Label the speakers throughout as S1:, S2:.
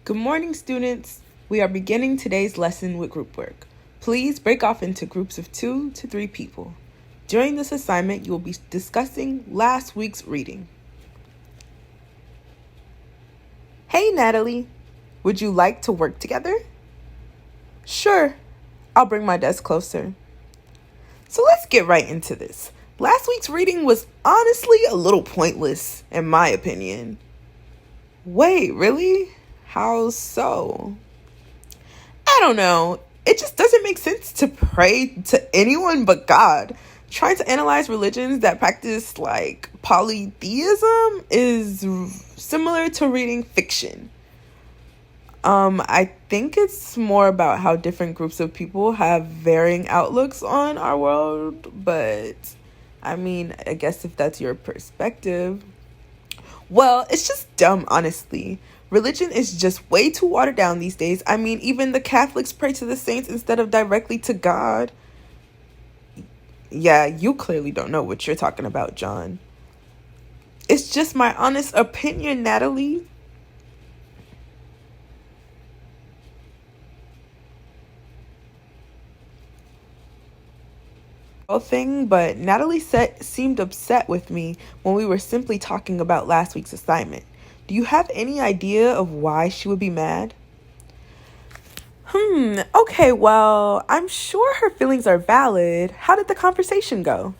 S1: Good morning, students. We are beginning today's lesson with group work. Please break off into groups of 2 to 3 people. During this assignment, you will be discussing last week's reading. Hey, Natalie. Would you like to work together? Sure. I'll bring my desk closer. So let's get right into this. Last week's reading was honestly a little pointless, in my opinion. Wait, really? How so? I don't know. It just doesn't make sense to pray to anyone but God. Trying to analyze religions that practice like polytheism is similar to reading fiction. I think it's more about how different groups of people have varying outlooks on our world, but I guess if that's your perspective. Well, it's just dumb, honestly. Religion is just way too watered down these days. Even the Catholics pray to the saints instead of directly to God. Yeah, you clearly don't know what you're talking about, John. It's just my honest opinion, Natalie. Thing, but Natalie seemed upset with me when we were simply talking about last week's assignment. Do you have any idea of why she would be mad? Okay, well, I'm sure her feelings are valid. How did the conversation go?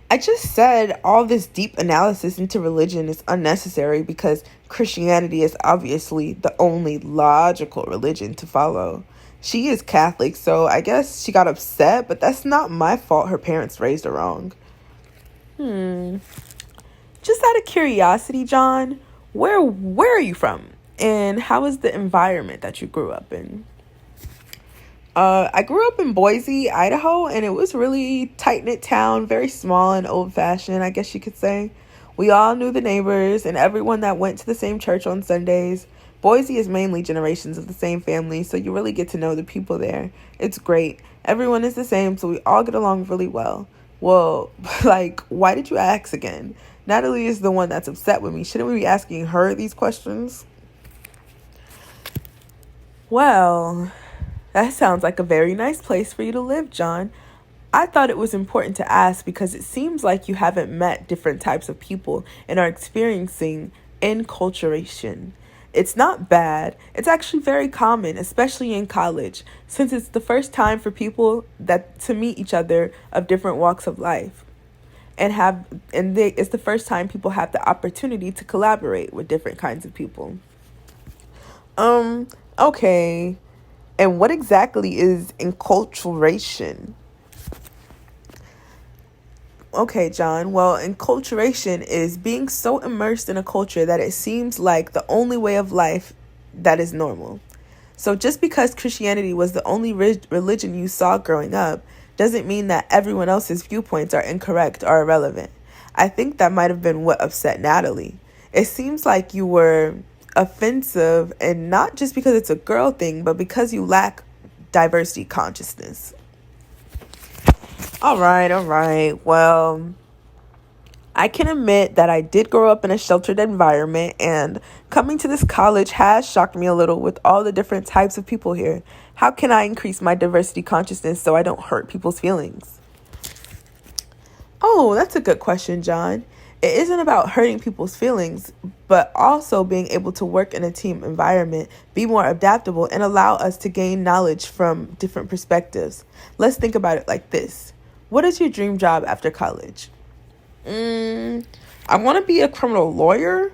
S1: I just said all this deep analysis into religion is unnecessary because Christianity is obviously the only logical religion to follow. She is Catholic, so I guess she got upset, but that's not my fault her parents raised her wrong. Just out of curiosity, John, where are you from? And how is the environment that you grew up in? I grew up in Boise, Idaho, and it was really tight-knit town, very small and old-fashioned, I guess you could say. We all knew the neighbors and everyone that went to the same church on Sundays. Boise is mainly generations of the same family, so you really get to know the people there. It's great. Everyone is the same, so we all get along really well. Well, why did you ask again? Natalie is the one that's upset with me. Shouldn't we be asking her these questions? Well, that sounds like a very nice place for you to live, John. I thought it was important to ask because it seems like you haven't met different types of people and are experiencing enculturation. It's not bad. It's actually very common, especially in college, since it's the first time for people to meet each other of different walks of life. It's the first time people have the opportunity to collaborate with different kinds of people. Okay. And what exactly is enculturation? Okay, John. Well, enculturation is being so immersed in a culture that it seems like the only way of life that is normal. So just because Christianity was the only religion you saw growing up doesn't mean that everyone else's viewpoints are incorrect or irrelevant. I think that might have been what upset Natalie. It seems like you were offensive, and not just because it's a girl thing, but because you lack diversity consciousness. All right. Well, I can admit that I did grow up in a sheltered environment, and coming to this college has shocked me a little with all the different types of people here. How can I increase my diversity consciousness so I don't hurt people's feelings? Oh, that's a good question, John. It isn't about hurting people's feelings, but also being able to work in a team environment, be more adaptable, and allow us to gain knowledge from different perspectives. Let's think about it like this. What is your dream job after college? I want to be a criminal lawyer.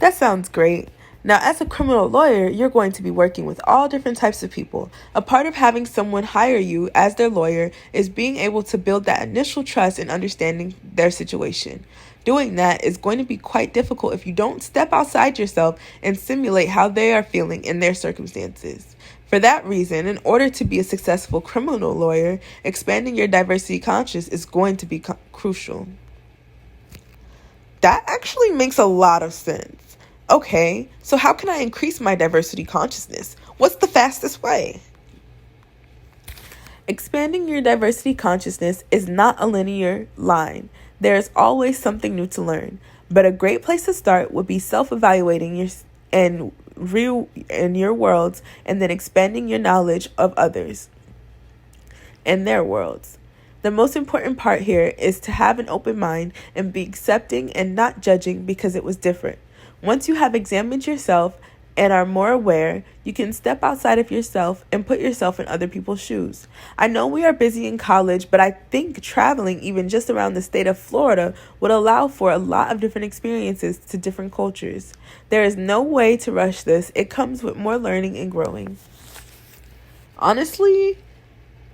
S1: That sounds great. Now, as a criminal lawyer, you're going to be working with all different types of people. A part of having someone hire you as their lawyer is being able to build that initial trust and understanding their situation. Doing that is going to be quite difficult if you don't step outside yourself and simulate how they are feeling in their circumstances. For that reason, in order to be a successful criminal lawyer, expanding your diversity conscious is going to be crucial. That actually makes a lot of sense. Okay, so how can I increase my diversity consciousness? What's the fastest way? Expanding your diversity consciousness is not a linear line. There is always something new to learn. But a great place to start would be self-evaluating and in your worlds and then expanding your knowledge of others and their worlds. The most important part here is to have an open mind and be accepting and not judging because it was different. Once you have examined yourself and are more aware, you can step outside of yourself and put yourself in other people's shoes. I know we are busy in college, but I think traveling even just around the state of Florida would allow for a lot of different experiences to different cultures. There is no way to rush this. It comes with more learning and growing. Honestly,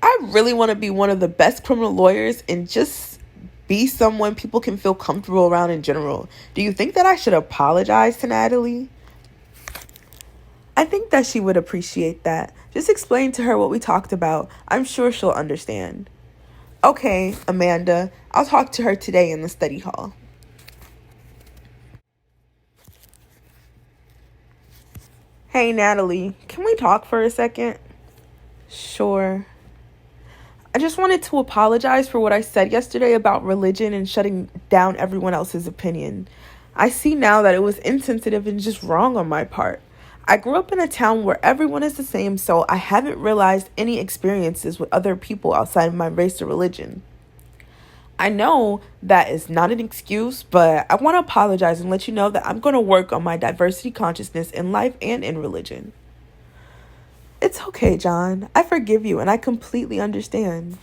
S1: I really want to be one of the best criminal lawyers and just be someone people can feel comfortable around in general. Do you think that I should apologize to Natalie? I think that she would appreciate that. Just explain to her what we talked about. I'm sure she'll understand. Okay, Amanda, I'll talk to her today in the study hall. Hey, Natalie, can we talk for a second? Sure. I just wanted to apologize for what I said yesterday about religion and shutting down everyone else's opinion. I see now that it was insensitive and just wrong on my part. I grew up in a town where everyone is the same, so I haven't realized any experiences with other people outside of my race or religion. I know that is not an excuse, but I want to apologize and let you know that I'm going to work on my diversity consciousness in life and in religion. It's okay, John. I forgive you and I completely understand.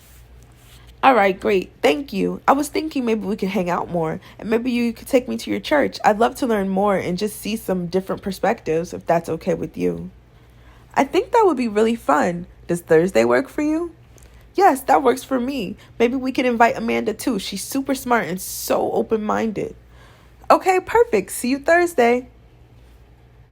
S1: All right, great. Thank you. I was thinking maybe we could hang out more and maybe you could take me to your church. I'd love to learn more and just see some different perspectives if that's okay with you. I think that would be really fun. Does Thursday work for you? Yes, that works for me. Maybe we can invite Amanda too. She's super smart and so open-minded. Okay, perfect. See you Thursday.